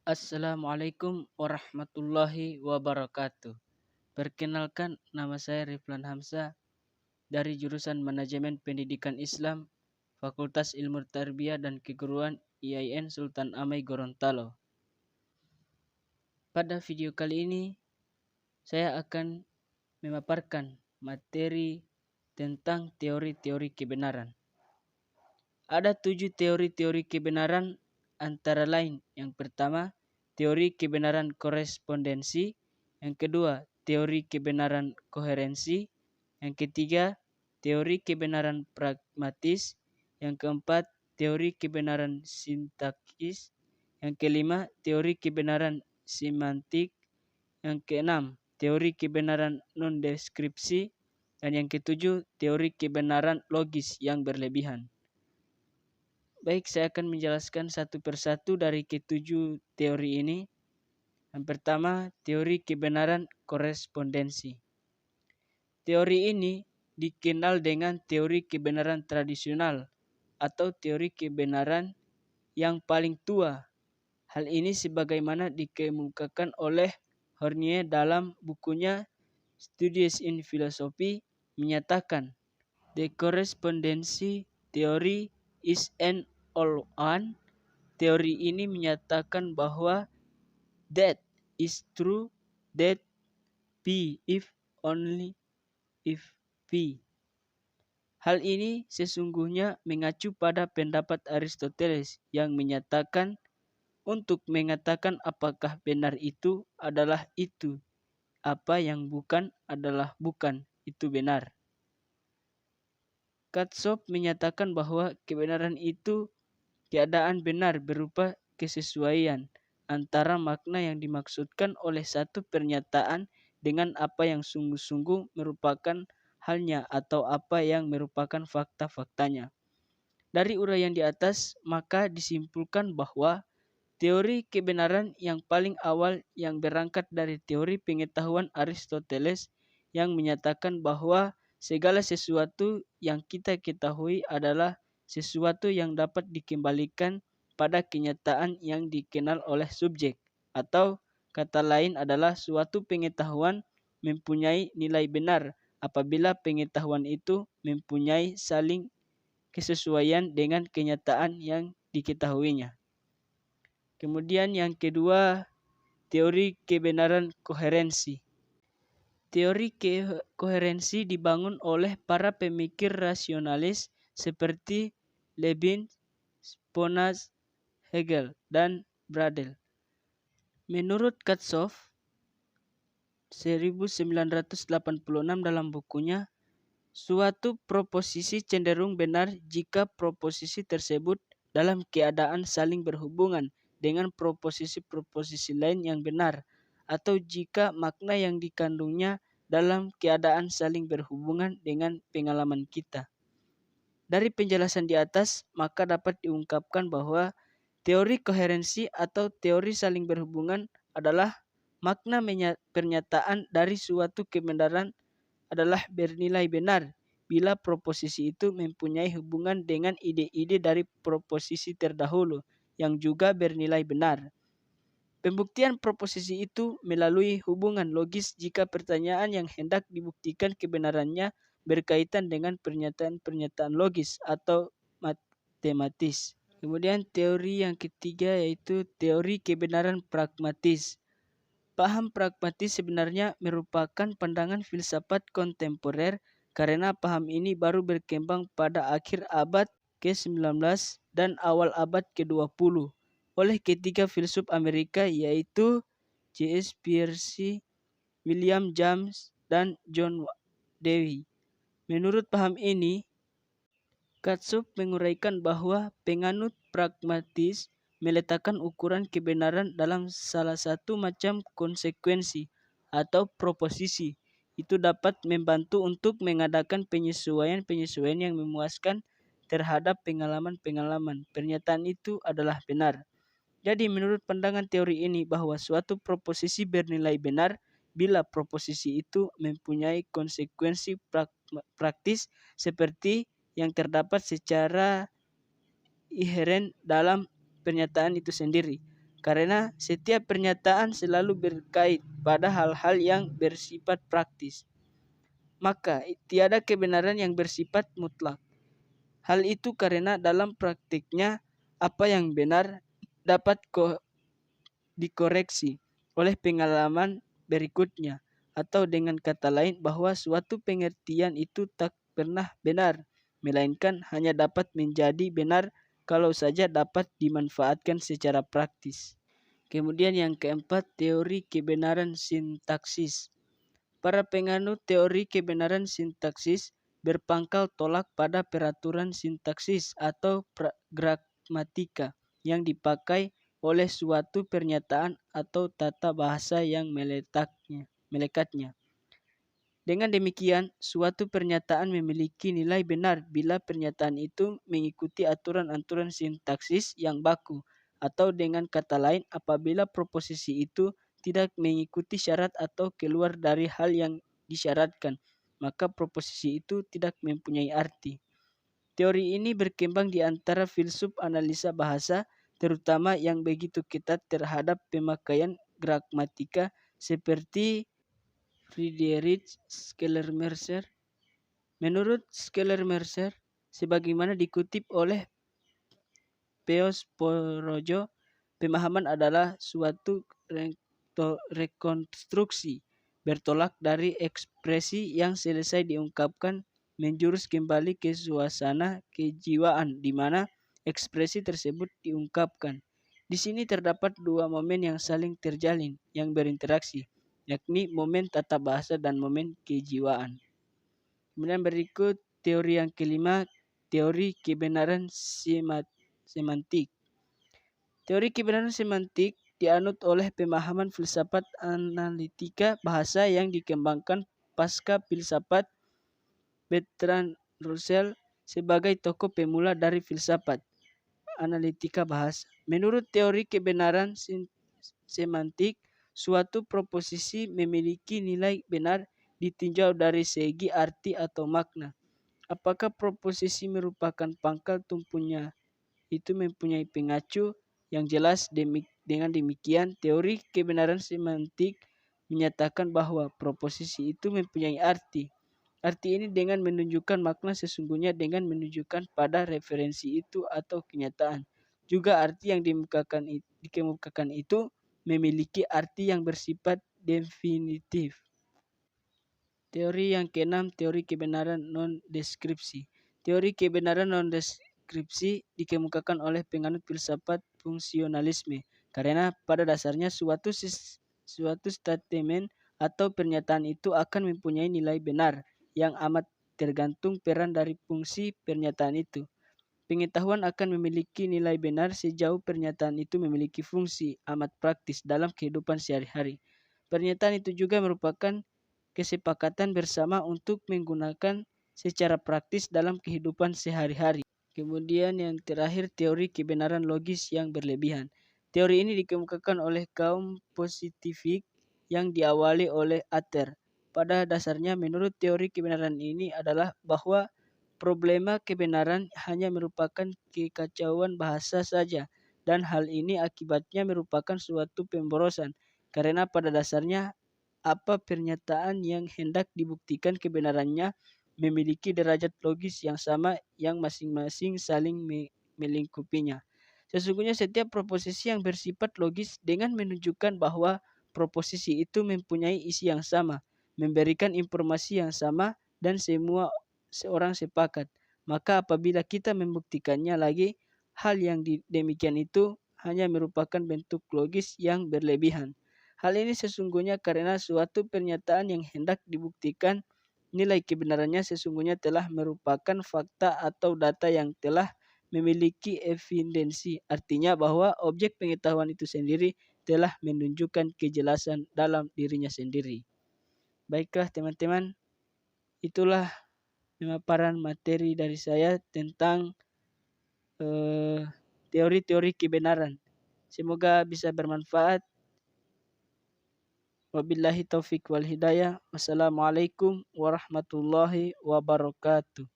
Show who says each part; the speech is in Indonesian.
Speaker 1: Assalamualaikum warahmatullahi wabarakatuh. Perkenalkan, nama saya Riflan Hamzah dari jurusan Manajemen Pendidikan Islam, Fakultas Ilmu Tarbiyah dan Keguruan IAIN Sultan Amai Gorontalo. Pada video kali ini, saya akan memaparkan materi tentang teori-teori kebenaran. Ada 7 teori-teori kebenaran, antara lain yang pertama, teori kebenaran korespondensi, yang kedua, teori kebenaran koherensi, yang ketiga, teori kebenaran pragmatis, yang keempat, teori kebenaran sintaksis, yang kelima, teori kebenaran semantik, yang keenam, teori kebenaran non-deskripsi, dan yang ketujuh, teori kebenaran logis yang berlebihan. Baik, saya akan menjelaskan satu persatu dari ketujuh teori ini. Yang pertama, teori kebenaran korespondensi. Teori ini dikenal dengan teori kebenaran tradisional atau teori kebenaran yang paling tua. Hal ini sebagaimana dikemukakan oleh Hornier dalam bukunya Studies in Philosophy menyatakan, "The correspondency theory is an old one." Teori ini menyatakan bahwa that is true, that P if only if P. Hal ini sesungguhnya mengacu pada pendapat Aristoteles yang menyatakan untuk mengatakan apakah benar itu adalah itu, apa yang bukan adalah bukan, itu benar. Katsoff menyatakan bahwa kebenaran itu keadaan benar berupa kesesuaian antara makna yang dimaksudkan oleh satu pernyataan dengan apa yang sungguh-sungguh merupakan halnya atau apa yang merupakan fakta-faktanya. Dari uraian di atas, maka disimpulkan bahwa teori kebenaran yang paling awal yang berangkat dari teori pengetahuan Aristoteles yang menyatakan bahwa segala sesuatu yang kita ketahui adalah sesuatu yang dapat dikembalikan pada kenyataan yang dikenal oleh subjek, atau kata lain adalah suatu pengetahuan mempunyai nilai benar apabila pengetahuan itu mempunyai saling kesesuaian dengan kenyataan yang diketahuinya. Kemudian yang kedua, teori kebenaran koherensi. Teori koherensi dibangun oleh para pemikir rasionalis seperti Leibniz, Spinoza, Hegel, dan Bradel. Menurut Katsoff 1986 dalam bukunya, suatu proposisi cenderung benar jika proposisi tersebut dalam keadaan saling berhubungan dengan proposisi-proposisi lain yang benar, atau jika makna yang dikandungnya dalam keadaan saling berhubungan dengan pengalaman kita. Dari penjelasan di atas, maka dapat diungkapkan bahwa teori koherensi atau teori saling berhubungan adalah makna pernyataan dari suatu kebenaran adalah bernilai benar bila proposisi itu mempunyai hubungan dengan ide-ide dari proposisi terdahulu yang juga bernilai benar. Pembuktian proposisi itu melalui hubungan logis jika pertanyaan yang hendak dibuktikan kebenarannya berkaitan dengan pernyataan-pernyataan logis atau matematis. Kemudian teori yang ketiga yaitu teori kebenaran pragmatis. Paham pragmatis sebenarnya merupakan pandangan filsafat kontemporer karena paham ini baru berkembang pada akhir abad ke-19 dan awal abad ke-20 oleh ketiga filsuf Amerika yaitu C.S. Peirce, William James, dan John Dewey. Menurut paham ini, Katsoff menguraikan bahwa penganut pragmatis meletakkan ukuran kebenaran dalam salah satu macam konsekuensi atau proposisi. Itu dapat membantu untuk mengadakan penyesuaian-penyesuaian yang memuaskan terhadap pengalaman-pengalaman. Pernyataan itu adalah benar. Jadi menurut pandangan teori ini bahwa suatu proposisi bernilai benar bila proposisi itu mempunyai konsekuensi praktis seperti yang terdapat secara inheren dalam pernyataan itu sendiri. karena setiap pernyataan selalu berkait pada hal-hal yang bersifat praktis. Maka tiada kebenaran yang bersifat mutlak. Hal itu karena dalam praktiknya apa yang benar dapat dikoreksi oleh pengalaman berikutnya, atau dengan kata lain bahwa suatu pengertian itu tak pernah benar, melainkan hanya dapat menjadi benar kalau saja dapat dimanfaatkan secara praktis. Kemudian yang keempat, teori kebenaran sintaksis. Para penganut teori kebenaran sintaksis berpangkal tolak pada peraturan sintaksis atau gramatika yang dipakai oleh suatu pernyataan atau tata bahasa yang melekatnya. Dengan demikian, suatu pernyataan memiliki nilai benar bila pernyataan itu mengikuti aturan-aturan sintaksis yang baku, atau dengan kata lain, apabila proposisi itu tidak mengikuti syarat atau keluar dari hal yang disyaratkan, maka proposisi itu tidak mempunyai arti. Teori ini berkembang di antara filsuf analisa bahasa, terutama yang begitu ketat terhadap pemakaian gramatika seperti Friedrich Schleiermacher. Menurut Schleiermacher, sebagaimana dikutip oleh Peos Porojo, pemahaman adalah suatu rekonstruksi bertolak dari ekspresi yang selesai diungkapkan menjurus kembali ke suasana kejiwaan di mana ekspresi tersebut diungkapkan. Di sini terdapat dua momen yang saling terjalin, yang berinteraksi, yakni momen tata bahasa dan momen kejiwaan. Kemudian berikut teori yang kelima, teori kebenaran semantik. Teori kebenaran semantik dianut oleh pemahaman filsafat analitika bahasa yang dikembangkan pasca filsafat Bertrand Russell sebagai tokoh pemula dari filsafat analitika bahasa. Menurut teori kebenaran semantik, suatu proposisi memiliki nilai benar ditinjau dari segi arti atau makna. Apakah proposisi merupakan pangkal tumpunya itu mempunyai pengacu yang jelas. Dengan demikian, teori kebenaran semantik menyatakan bahwa proposisi itu mempunyai arti. Arti ini dengan menunjukkan makna sesungguhnya dengan menunjukkan pada referensi itu atau kenyataan. Juga arti yang dikemukakan itu memiliki arti yang bersifat definitif. Teori yang keenam, teori kebenaran non-deskripsi. Teori kebenaran non-deskripsi dikemukakan oleh penganut filsafat fungsionalisme karena pada dasarnya suatu statement atau pernyataan itu akan mempunyai nilai benar yang amat tergantung peran dari fungsi pernyataan itu. Pengetahuan akan memiliki nilai benar sejauh pernyataan itu memiliki fungsi amat praktis dalam kehidupan sehari-hari. Pernyataan itu juga merupakan kesepakatan bersama untuk menggunakan secara praktis dalam kehidupan sehari-hari. Kemudian yang terakhir, teori kebenaran logis yang berlebihan. Teori ini dikemukakan oleh kaum positifik yang diawali oleh Ather. Pada dasarnya, menurut teori kebenaran ini adalah bahwa problema kebenaran hanya merupakan kekacauan bahasa saja, dan hal ini akibatnya merupakan suatu pemborosan, karena pada dasarnya apa pernyataan yang hendak dibuktikan kebenarannya memiliki derajat logis yang sama yang masing-masing saling melingkupinya. Sesungguhnya setiap proposisi yang bersifat logis dengan menunjukkan bahwa proposisi itu mempunyai isi yang sama, memberikan informasi yang sama, dan semua seorang sepakat. Maka apabila kita membuktikannya lagi, hal yang demikian itu hanya merupakan bentuk logis yang berlebihan. Hal ini sesungguhnya karena suatu pernyataan yang hendak dibuktikan nilai kebenarannya sesungguhnya telah merupakan fakta atau data yang telah memiliki evidensi. Artinya bahwa objek pengetahuan itu sendiri telah menunjukkan kejelasan dalam dirinya sendiri. Baiklah teman-teman, itulah pemaparan materi dari saya tentang teori-teori kebenaran. Semoga bisa bermanfaat. Wabillahi taufik wal hidayah. Wassalamualaikum warahmatullahi wabarakatuh.